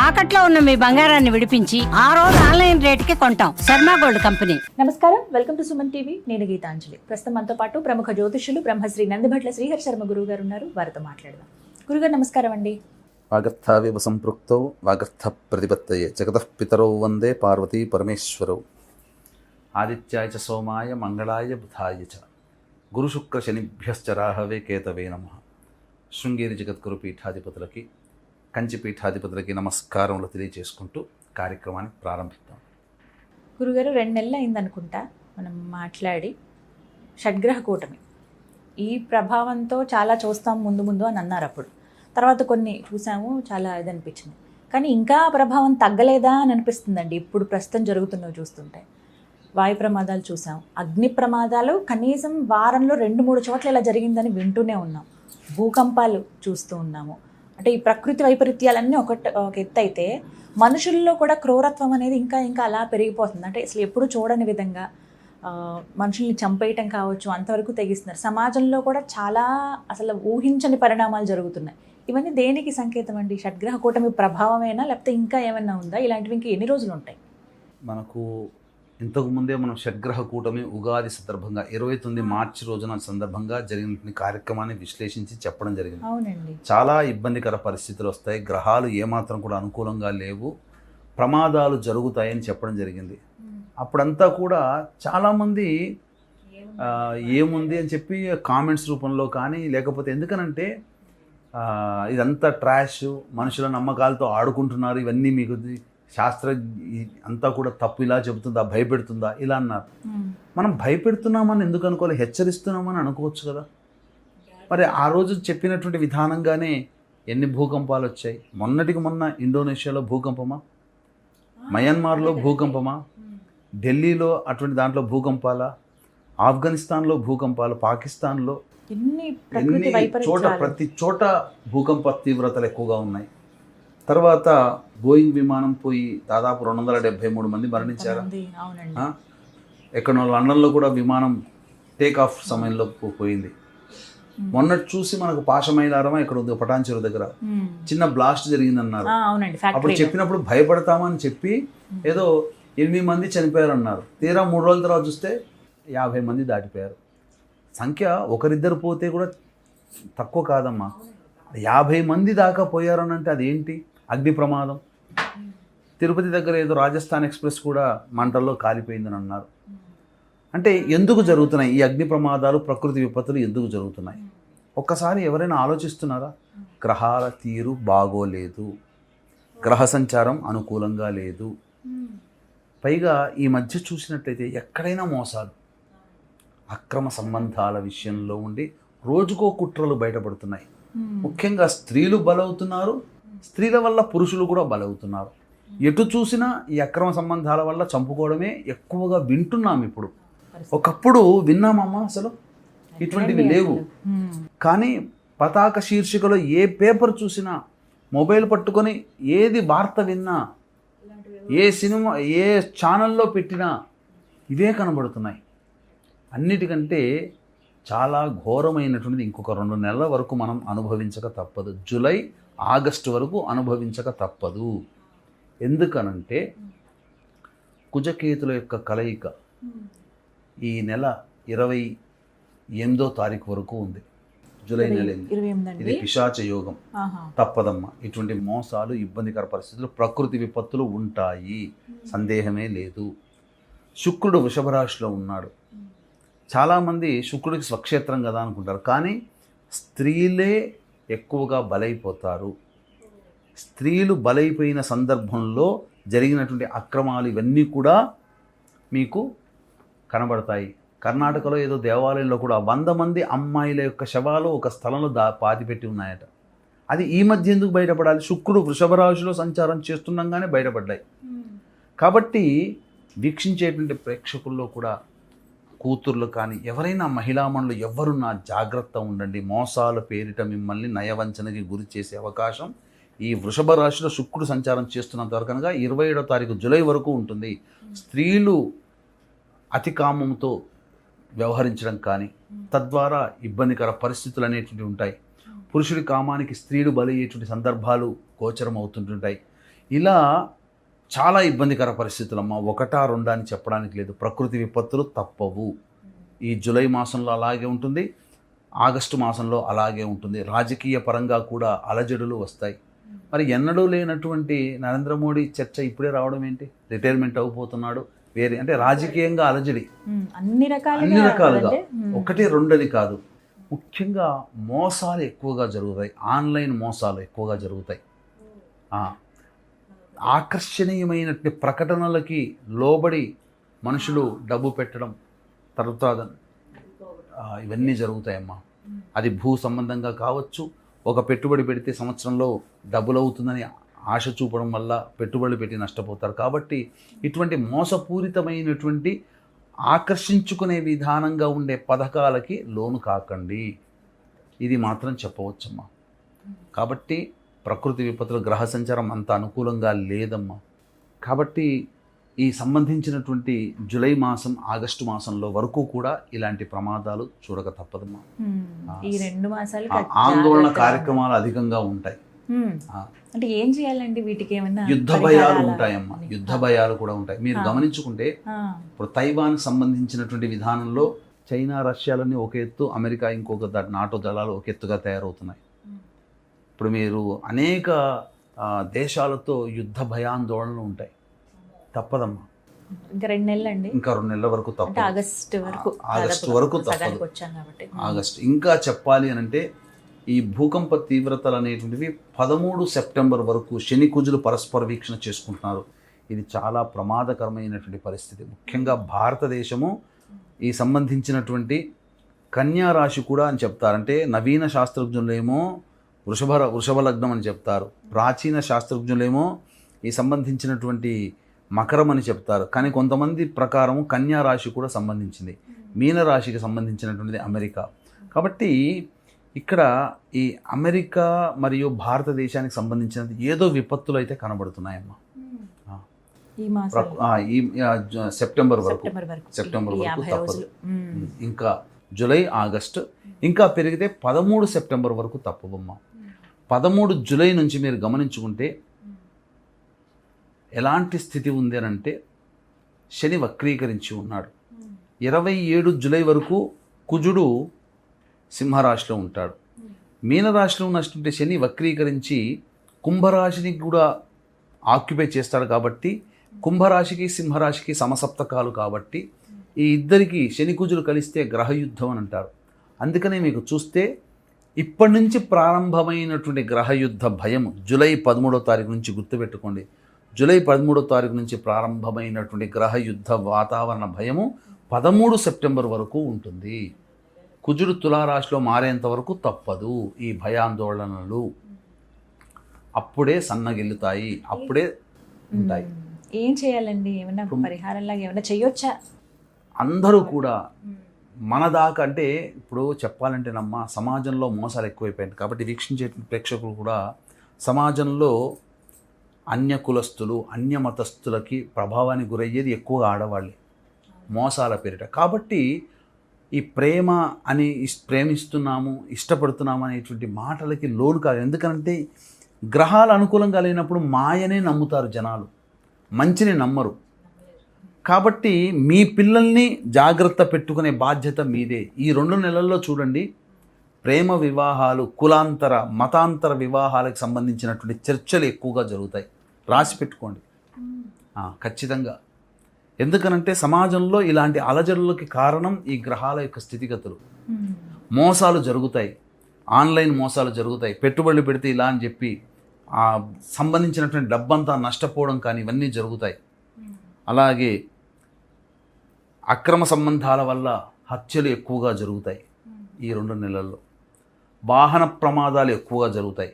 తాకట్లో ఉన్న మీ బంగారాన్ని విడిపించి ఆ రోజు ఆన్లైన్ రేటుకి కొంటాం. Sharma gold company. నమస్కారం, వెల్కమ్ టు సుమన్ టీవీ. నేను గీతాంజలి. ప్రస్తుతం మనతో పాటు ప్రముఖ జ్యోతిష్యులు బ్రహ్మశ్రీ నందిభట్ల శ్రీహరి శర్మ గురువు గారు ఉన్నారు. వారితో మాట్లాడదాం. గురుగారు నమస్కారం అండి. వాగర్థావివ సంపృక్తౌ వాగర్థ ప్రతిపత్తయే జగతః పితరౌ వందే పార్వతీ పరమేశ్వరౌ. ఆదిత్యాయ చ సోమాయ మంగళాయ బుధాయ చ గురుశుక్ర శనిభ్యశ్చ రాహవే కేతవే నమః. శృంగేరి జగద్గురు పీఠాధిపతులకి, కంచి పీఠాధిపతులకి నమస్కారములు తెలియజేసుకుంటూ కార్యక్రమాన్ని ప్రారంభిద్దాం. గురుగారు 2 నెలలు అయిందనుకుంటా మనం మాట్లాడి. షడ్గ్రహ కూటమి ఈ ప్రభావంతో చాలా చూస్తాం ముందు ముందు అని అన్నారు. అప్పుడు తర్వాత కొన్ని చూసాము, చాలా ఇదనిపించింది. కానీ ఇంకా ప్రభావం తగ్గలేదా అని అనిపిస్తుందండి ఇప్పుడు ప్రస్తుతం జరుగుతున్నవి చూస్తుంటే. వాయు ప్రమాదాలు చూసాం, అగ్ని ప్రమాదాలు కనీసం వారంలో 2-3 చోట్ల ఇలా జరిగిందని వింటూనే ఉన్నాం. భూకంపాలు చూస్తూ ఉన్నాము. అంటే ఈ ప్రకృతి వైపరీత్యాలన్నీ ఒక ఎత్తు అయితే, మనుషుల్లో కూడా క్రూరత్వం అనేది ఇంకా ఇంకా అలా పెరిగిపోతుంది. అంటే అసలు ఎప్పుడు చూడని విధంగా మనుషుల్ని చంపేయటం కావచ్చు, అంతవరకు తెగిస్తున్నారు. సమాజంలో కూడా చాలా అసలు ఊహించని పరిణామాలు జరుగుతున్నాయి. ఇవన్నీ దేనికి సంకేతం అండి? షడ్గ్రహ కూటమి ప్రభావమేనా, లేకపోతే ఇంకా ఏమైనా ఉందా? ఇలాంటివి ఇంకా ఎన్ని రోజులు ఉంటాయి? మనకు ఇంతకుముందే మనం షడ్గ్రహ కూటమి ఉగాది సందర్భంగా 29 మార్చి రోజున సందర్భంగా జరిగిన కార్యక్రమాన్ని విశ్లేషించి చెప్పడం జరిగింది. అవునండి. చాలా ఇబ్బందికర పరిస్థితులు వస్తాయి, గ్రహాలు ఏమాత్రం కూడా అనుకూలంగా లేవు, ప్రమాదాలు జరుగుతాయని చెప్పడం జరిగింది. అప్పుడంతా కూడా చాలామంది ఏముంది అని చెప్పి కామెంట్స్ రూపంలో కానీ, లేకపోతే ఎందుకనంటే ఇదంతా ట్రాష్, మనుషుల నమ్మకాలతో ఆడుకుంటున్నారు, ఇవన్నీ మీకు శాస్త్ర అంతా కూడా తప్పు, ఇలా చెబుతుందా, భయపెడుతుందా, ఇలా అన్నారు. మనం భయపెడుతున్నామని ఎందుకు అనుకోవాలి, హెచ్చరిస్తున్నామని అనుకోవచ్చు కదా. మరి ఆ రోజు చెప్పినటువంటి విధానంగానే ఎన్ని భూకంపాలు వచ్చాయి. మొన్నటికి మొన్న ఇండోనేషియాలో భూకంపమా, మయన్మార్లో భూకంపమా, ఢిల్లీలో అటువంటి దాంట్లో భూకంపాల, ఆఫ్ఘనిస్తాన్లో భూకంపాలు, పాకిస్తాన్లో ఎన్ని చోట, ప్రతి చోట భూకంప తీవ్రతలు ఎక్కువగా ఉన్నాయి. తర్వాత బోయింగ్ విమానం పోయి దాదాపు 273 మంది మరణించారు. ఎక్కడో లండన్లో కూడా విమానం టేక్ ఆఫ్ సమయంలో పోయింది. మొన్నటి చూసి మనకు పాశమైలారమా ఇక్కడ ఉంది, పటాన్చెరు దగ్గర చిన్న బ్లాస్ట్ జరిగిందన్నారు. అప్పుడు చెప్పినప్పుడు భయపడతామని చెప్పి ఏదో 8 మంది చనిపోయారు అన్నారు. తీరా 3 రోజుల తర్వాత చూస్తే 50 మంది దాటిపోయారు. సంఖ్య ఒకరిద్దరు పోతే కూడా తక్కువ కాదమ్మా, 50 మంది దాకా పోయారనంటే అదేంటి? అగ్ని ప్రమాదం. తిరుపతి దగ్గర ఏదో రాజస్థాన్ ఎక్స్ప్రెస్ కూడా మంటల్లో కాలిపోయిందని అన్నారు. అంటే ఎందుకు జరుగుతున్నాయి ఈ అగ్ని ప్రమాదాలు, ప్రకృతి విపత్తులు ఎందుకు జరుగుతున్నాయి? ఒక్కసారి ఎవరైనా ఆలోచిస్తున్నారా? గ్రహాల తీరు బాగోలేదు, గ్రహ సంచారం అనుకూలంగా లేదు. పైగా ఈ మధ్య చూసినట్లయితే ఎక్కడైనా మోసాలు, అక్రమ సంబంధాల విషయంలో ఉండి రోజుకో కుట్రలు బయటపడుతున్నాయి. ముఖ్యంగా స్త్రీలు బలవుతున్నారు, స్త్రీల వల్ల పురుషులు కూడా బలవుతున్నారు. ఎటు చూసినా ఈ అక్రమ సంబంధాల వల్ల చంపుకోవడమే ఎక్కువగా వింటున్నాం ఇప్పుడు. ఒకప్పుడు విన్నామమ్మా, అసలు ఇటువంటివి లేవు. కానీ పతాక శీర్షికలో ఏ పేపర్ చూసినా, మొబైల్ పట్టుకొని ఏది వార్త విన్నా, ఏ సినిమా, ఏ ఛానల్లో పెట్టినా ఇవే కనబడుతున్నాయి. అన్నిటికంటే చాలా ఘోరమైనటువంటిది ఇంకొక 2 నెలల వరకు మనం అనుభవించక తప్పదు. జూలై, ఆగస్టు వరకు అనుభవించక తప్పదు. ఎందుకనంటే కుజకేతుల యొక్క కలయిక ఈ నెల 28వ తారీఖు వరకు ఉంది. జూలై నెల ఇది పిశాచ యోగం. తప్పదమ్మా, ఇటువంటి మోసాలు, ఇబ్బందికర పరిస్థితులు, ప్రకృతి విపత్తులు ఉంటాయి, సందేహమే లేదు. శుక్రుడు వృషభ రాశిలో ఉన్నాడు. చాలామంది శుక్రుడికి స్వక్షేత్రం కదా అనుకుంటారు, కానీ స్త్రీలే ఎక్కువగా బలైపోతారు. స్త్రీలు బలైపోయిన సందర్భంలో జరిగినటువంటి అక్రమాలు ఇవన్నీ కూడా మీకు కనబడతాయి. కర్ణాటకలో ఏదో దేవాలయంలో కూడా 100 మంది అమ్మాయిల యొక్క శవాలు ఒక స్థలంలో పాతిపెట్టి ఉన్నాయట. అది ఈ మధ్య ఎందుకు బయటపడాలి? శుక్రుడు వృషభ రాశిలో సంచారం చేస్తుండగానే బయటపడ్డాయి. కాబట్టి వీక్షించేటువంటి ప్రేక్షకుల్లో కూడా కూతుర్లు కానీ ఎవరైనా మహిళామణులు ఎవరున్నా జాగ్రత్త ఉండండి. మోసాల పేరిట మిమ్మల్ని నయవంచనకి గురి చేసే అవకాశం ఈ వృషభ రాశిలో శుక్రుడు సంచారం చేస్తున్నంత వరకు, కనుక 27వ తారీఖు జూలై వరకు ఉంటుంది. స్త్రీలు అతి కామంతో వ్యవహరించడం కానీ, తద్వారా ఇబ్బందికర పరిస్థితులు అనేటువంటివి ఉంటాయి. పురుషుడి కామానికి స్త్రీలు బలయ్యేటువంటి సందర్భాలు గోచరం అవుతుంటుంటాయి. ఇలా చాలా ఇబ్బందికర పరిస్థితులమ్మా. ఒకటా రెండా అని చెప్పడానికి లేదు. ప్రకృతి విపత్తులు తప్పవు. ఈ జూలై మాసంలో అలాగే ఉంటుంది, ఆగస్టు మాసంలో అలాగే ఉంటుంది. రాజకీయ పరంగా కూడా అలజడులు వస్తాయి. మరి ఎన్నడూ లేనటువంటి నరేంద్ర మోడీ చర్చ ఇప్పుడే రావడం ఏంటి? రిటైర్మెంట్ అయిపోతున్నాడు, వేరే అంటే రాజకీయంగా అలజడి అన్ని రకాలుగా, ఒకటి రెండని కాదు. ముఖ్యంగా మోసాలు ఎక్కువగా జరుగుతాయి, ఆన్లైన్ మోసాలు ఎక్కువగా జరుగుతాయి. ఆకర్షణీయమైనటువంటి ప్రకటనలకి లోబడి మనుషులు డబ్బు పెట్టడం, తర్వాత ఇవన్నీ జరుగుతాయమ్మా. అది భూ సంబంధంగా కావచ్చు. ఒక పెట్టుబడి పెడితే సంవత్సరంలో డబ్బులు అవుతుందని ఆశ చూపడం వల్ల పెట్టుబడులు పెట్టి నష్టపోతారు. కాబట్టి ఇటువంటి మోసపూరితమైనటువంటి ఆకర్షించుకునే విధానంగా ఉండే పథకాలకి లోను కాకండి. ఇది మాత్రం చెప్పవచ్చమ్మా. కాబట్టి ప్రకృతి విపత్తుల గ్రహ సంచారం అంత అనుకూలంగా లేదమ్మా. కాబట్టి ఈ సంబంధించినటువంటి జూలై మాసం, ఆగస్టు మాసంలో వరకు కూడా ఇలాంటి ప్రమాదాలు చూడక తప్పదమ్మా. ఈ 2 మాసాలు ఆందోళన కార్యక్రమాలు అధికంగా ఉంటాయి. అంటే ఏం చేయాలండి వీటికి? ఏమన్నా యుద్ధ భయాలు ఉంటాయమ్మా, యుద్ధ భయాలు కూడా ఉంటాయి. మీరు గమనించుకుంటే ఇప్పుడు తైవాన్ సంబంధించినటువంటి విధానంలో చైనా, రష్యాలన్నీ ఒక ఎత్తు, అమెరికా ఇంకొక నాటో దళాలు ఒక ఎత్తుగా తయారవుతున్నాయి. ఇప్పుడు మీరు అనేక దేశాలతో యుద్ధ భయాందోళనలు ఉంటాయి. తప్పదమ్మా. ఇంకా 2 నెలలు అండి, ఇంకా 2 నెలల వరకు తప్పదు. ఆగస్టు వరకు తప్పదు. ఆగస్టు ఇంకా చెప్పాలి అని అంటే ఈ భూకంప తీవ్రతలు అనేటువంటివి 13 సెప్టెంబర్ వరకు శని కుజులు పరస్పర వీక్షణ చేసుకుంటున్నారు. ఇది చాలా ప్రమాదకరమైనటువంటి పరిస్థితి. ముఖ్యంగా భారతదేశము ఈ సంబంధించినటువంటి కన్యా రాశి కూడా అని చెప్తారంటే, నవీన శాస్త్రజ్ఞులేమో వృషభ లగ్నం అని చెప్తారు, ప్రాచీన శాస్త్రజ్ఞులేమో ఈ సంబంధించినటువంటి మకరం అని చెప్తారు. కానీ కొంతమంది ప్రకారం కన్యా రాశి కూడా సంబంధించింది, మీనరాశికి సంబంధించినటువంటిది అమెరికా. కాబట్టి ఇక్కడ ఈ అమెరికా మరియు భారతదేశానికి సంబంధించిన ఏదో విపత్తులు అయితే కనబడుతున్నాయమ్మా. ఈ సెప్టెంబర్ వరకు తప్పదు. ఇంకా జూలై, ఆగస్టు ఇంకా పెరిగితే 13 సెప్టెంబర్ వరకు తప్పవమ్మా. 13 జూలై నుంచి మీరు గమనించుకుంటే ఎలాంటి స్థితి ఉంది అని అంటే, శని వక్రీకరించి ఉన్నాడు. 27 జూలై వరకు కుజుడు సింహరాశిలో ఉంటాడు. మీనరాశిలో ఉన్నటువంటి శని వక్రీకరించి కుంభరాశిని కూడా ఆక్యుపై చేస్తాడు. కాబట్టి కుంభరాశికి సింహరాశికి సమసప్తకాలు. కాబట్టి ఈ ఇద్దరికి శని కుజులు కలిస్తే గ్రహయుద్ధం అని అంటారు. అందుకనే మీకు చూస్తే ఇప్పటి నుంచి ప్రారంభమైనటువంటి గ్రహయుద్ధ భయం జూలై 13వ తారీఖు నుంచి గుర్తుపెట్టుకోండి. జూలై 13వ తారీఖు నుంచి ప్రారంభమైనటువంటి గ్రహయుద్ధ వాతావరణ భయము 13 సెప్టెంబర్ వరకు ఉంటుంది. కుజుడు తులారాశిలో మారేంత వరకు తప్పదు ఈ భయాందోళనలు. అప్పుడే సన్నగిల్లుతాయి, అప్పుడే ఉంటాయి. ఏం చేయాలండి? ఏమైనా పరిహారంలాగా ఏమైనా చేయొచ్చా? అందరూ కూడా మన దాకా అంటే ఇప్పుడు చెప్పాలంటే సమాజంలో మోసాలు ఎక్కువైపోయాయి. కాబట్టి వీక్షించే ప్రేక్షకులు కూడా సమాజంలో అన్య కులస్తులు, అన్య మతస్థులకి ప్రభావానికి గురయ్యేది ఎక్కువగా ఆడవాళ్ళే, మోసాల పేరిట. కాబట్టి ఈ ప్రేమ అని ప్రేమిస్తున్నాము, ఇష్టపడుతున్నాము అనేటువంటి మాటలకి లోను కాదు. ఎందుకంటే గ్రహాలు అనుకూలంగా లేనప్పుడు మాయనే నమ్ముతారు జనాలు, మంచిని నమ్మరు. కాబట్టి మీ పిల్లల్ని జాగ్రత్త పెట్టుకునే బాధ్యత మీదే. ఈ 2 నెలల్లో చూడండి, ప్రేమ వివాహాలు, కులాంతర మతాంతర వివాహాలకు సంబంధించినటువంటి చర్చలు ఎక్కువగా జరుగుతాయి. రాసి పెట్టుకోండి ఖచ్చితంగా. ఎందుకనంటే సమాజంలో ఇలాంటి అలజడులకి కారణం ఈ గ్రహాల యొక్క స్థితిగతులు. మోసాలు జరుగుతాయి, ఆన్లైన్ మోసాలు జరుగుతాయి. పెట్టుబడులు పెడితే ఇలా అని చెప్పి సంబంధించినటువంటి డబ్బంతా నష్టపోవడం కానీ ఇవన్నీ జరుగుతాయి. అలాగే అక్రమ సంబంధాల వల్ల హత్యలు ఎక్కువగా జరుగుతాయి ఈ 2 నెలల్లో. వాహన ప్రమాదాలు ఎక్కువగా జరుగుతాయి.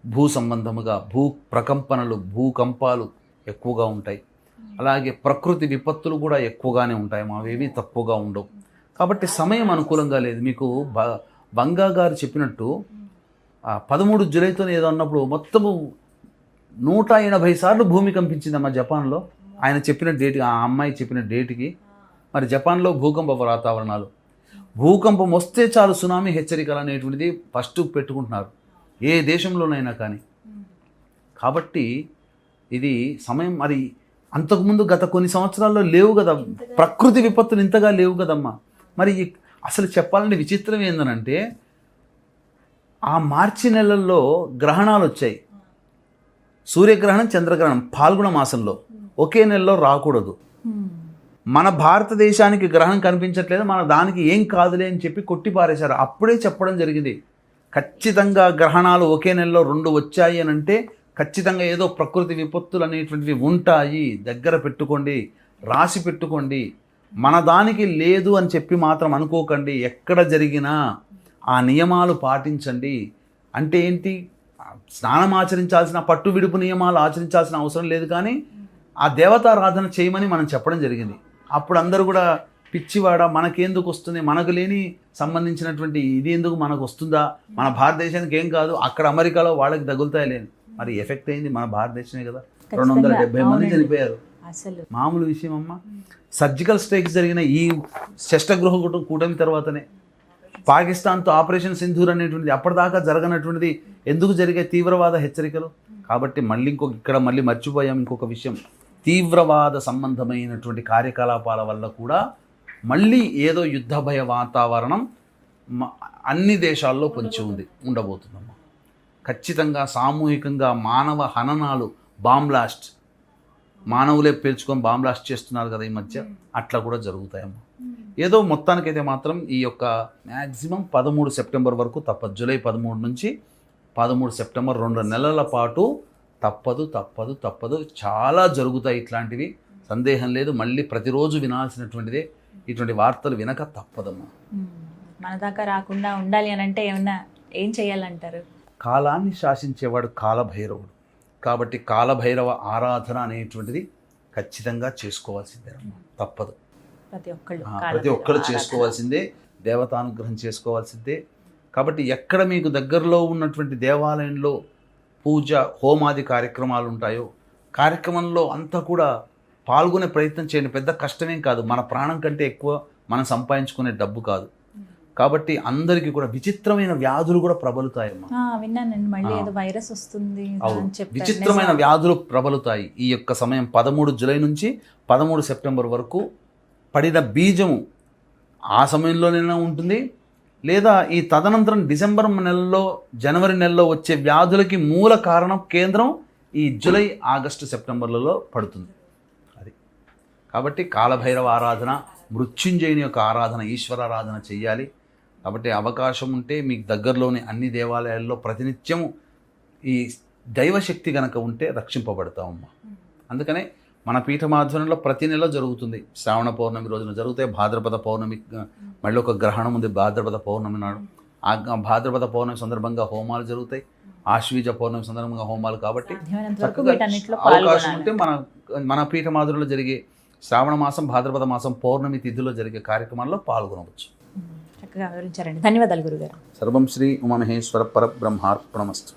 భూ సంబంధముగా భూ ప్రకంపనలు, భూకంపాలు ఎక్కువగా ఉంటాయి. అలాగే ప్రకృతి విపత్తులు కూడా ఎక్కువగానే ఉంటాయి, మావేవి తక్కువగా ఉండవు. కాబట్టి సమయం అనుకూలంగా లేదు. మీకు బంగా గారు చెప్పినట్టు 13 జూలైతో ఏదో అన్నప్పుడు మొత్తము 180 సార్లు భూమి కంపించిందమ్మా జపాన్లో. ఆయన చెప్పిన డేట్, ఆ అమ్మాయి చెప్పిన డేట్కి. మరి జపాన్లో భూకంప వాతావరణాలు, భూకంపం వస్తే చాలు సునామీ హెచ్చరికలు అనేటువంటిది ఫస్ట్ పెట్టుకుంటున్నారు ఏ దేశంలోనైనా కానీ. కాబట్టి ఇది సమయం మరి అంతకుముందు గత కొన్ని సంవత్సరాల్లో లేవు కదా, ప్రకృతి విపత్తులు ఇంతగా లేవు కదమ్మా. మరి అసలు చెప్పాలంటే విచిత్రం ఏందనంటే ఆ మార్చి నెలల్లో గ్రహణాలు వచ్చాయి. సూర్యగ్రహణం, చంద్రగ్రహణం పాల్గొన మాసంలో ఒకే నెలలో రాకూడదు. మన భారతదేశానికి గ్రహణం కనిపించట్లేదు, మన దానికి ఏం కాదులే అని చెప్పి కొట్టి పారేశారు. అప్పుడే చెప్పడం జరిగింది, ఖచ్చితంగా గ్రహణాలు ఒకే నెలలో 2 వచ్చాయి అని అంటే ఖచ్చితంగా ఏదో ప్రకృతి విపత్తులు అనేటువంటివి ఉంటాయి, దగ్గర పెట్టుకోండి, రాసి పెట్టుకోండి. మన దానికి లేదు అని చెప్పి మాత్రం అనుకోకండి. ఎక్కడ జరిగినా ఆ నియమాలు పాటించండి. అంటే ఏంటి, స్నానం ఆచరించాల్సిన, పట్టు విడుపు నియమాలు ఆచరించాల్సిన అవసరం లేదు, కానీ ఆ దేవతారాధన చేయమని మనం చెప్పడం జరిగింది. అప్పుడు అందరూ కూడా పిచ్చివాడ, మనకెందుకు వస్తుంది, మనకు లేని సంబంధించినటువంటి ఇది ఎందుకు మనకు వస్తుందా, మన భారతదేశానికి ఏం కాదు, అక్కడ అమెరికాలో వాళ్ళకి తగులుతాయి లేని. మరి ఎఫెక్ట్ అయింది మన భారతదేశమే కదా. 270 మంది చనిపోయారు. అసలు మామూలు విషయం అమ్మ. సర్జికల్ స్ట్రైక్స్ జరిగిన ఈ షష్టగృహ కూటమి తర్వాతనే పాకిస్తాన్తో ఆపరేషన్ సింధూర్ అనేటువంటిది అప్పటిదాకా జరగనటువంటిది ఎందుకు జరిగే తీవ్రవాద హెచ్చరికలు. కాబట్టి మళ్ళీ ఇక్కడ మళ్ళీ మర్చిపోయాం ఇంకొక విషయం, తీవ్రవాద సంబంధమైనటువంటి కార్యకలాపాల వల్ల కూడా మళ్ళీ ఏదో యుద్ధ భయ వాతావరణం అన్ని దేశాల్లో పొంచి ఉండబోతుందమ్మా. ఖచ్చితంగా సామూహికంగా మానవ హననాలు, బాంబ్లాస్ట్, మానవులే పేల్చుకొని బాంబ్లాస్ట్ చేస్తున్నారు కదా ఈ మధ్య, అట్లా కూడా జరుగుతాయమ్మా. ఏదో మొత్తానికైతే మాత్రం ఈ యొక్క మ్యాక్సిమం 13 సెప్టెంబర్ వరకు తప్పదు. జూలై 13 నుంచి 13 సెప్టెంబర్ 2 నెలల పాటు తప్పదు. చాలా జరుగుతాయి ఇట్లాంటివి, సందేహం లేదు. మళ్ళీ ప్రతిరోజు వినాల్సినటువంటిదే. ఇటువంటి వార్తలు వినక తప్పదమ్మా. మన దాకా రాకుండా ఉండాలి అని అంటే ఏం చేయాలంటారు? కాలాన్ని శాసించేవాడు కాలభైరవుడు. కాబట్టి కాలభైరవ ఆరాధన అనేటువంటిది ఖచ్చితంగా చేసుకోవాల్సిందేనమ్మా, తప్పదు. ప్రతి ఒక్కళ్ళు చేసుకోవాల్సిందే, దేవతానుగ్రహం చేసుకోవాల్సిందే. కాబట్టి ఎక్కడ మీకు దగ్గరలో ఉన్నటువంటి దేవాలయంలో పూజ హోమాది కార్యక్రమాలు ఉంటాయో కార్యక్రమంలో అంతా కూడా పాల్గొనే ప్రయత్నం చేయండి. పెద్ద కష్టమేం కాదు, మన ప్రాణం కంటే ఎక్కువ మనం సంపాదించుకునే డబ్బు కాదు. కాబట్టి అందరికీ కూడా విచిత్రమైన వ్యాధులు కూడా ప్రబలుతాయమ్మా. విన్నానండి, మళ్ళీ ఏదో వైరస్ వస్తుంది, విచిత్రమైన వ్యాధులు ప్రబలుతాయి. ఈ యొక్క సమయం 13 జూలై నుంచి 13 సెప్టెంబర్ వరకు పడిన బీజము ఆ సమయంలోనైనా ఉంటుంది, లేదా ఈ తదనంతరం డిసెంబర్ నెలలో, జనవరి నెలలో వచ్చే వ్యాధులకి మూల కారణం కేంద్రం ఈ జూలై, ఆగస్టు, సెప్టెంబర్లలో పడుతుంది. అది కాబట్టి కాలభైరవ ఆరాధన, మృత్యుంజయుని యొక్క ఆరాధన, ఈశ్వరారాధన చెయ్యాలి. కాబట్టి అవకాశం ఉంటే మీకు దగ్గరలోని అన్ని దేవాలయాల్లో ప్రతినిత్యము ఈ దైవశక్తి కనుక ఉంటే రక్షింపబడతామమ్మా. అందుకనే మన పీఠమాధ్వర్యంలో ప్రతి నెల జరుగుతుంది. శ్రావణ పౌర్ణమి రోజున జరుగుతాయి, భాద్రపద పౌర్ణమి మళ్ళీ ఒక గ్రహణం ఉంది భాద్రపద పౌర్ణమి నాడు. ఆ భాద్రపద పౌర్ణమి సందర్భంగా హోమాలు జరుగుతాయి, ఆశ్వీజ పౌర్ణమి సందర్భంగా హోమాలు. కాబట్టి అవకాశం ఉంటే మన పీఠమాధ్వర్యంలో జరిగే శ్రావణ మాసం, భాద్రపద మాసం పౌర్ణమి తిథిలో జరిగే కార్యక్రమాల్లో పాల్గొనవచ్చు. చక్కగా వివరించారండి, ధన్యవాదాలు గురుగారు. సర్వం శ్రీ ఉమామహేశ్వర పరబ్రహ్మార్పణమస్తు.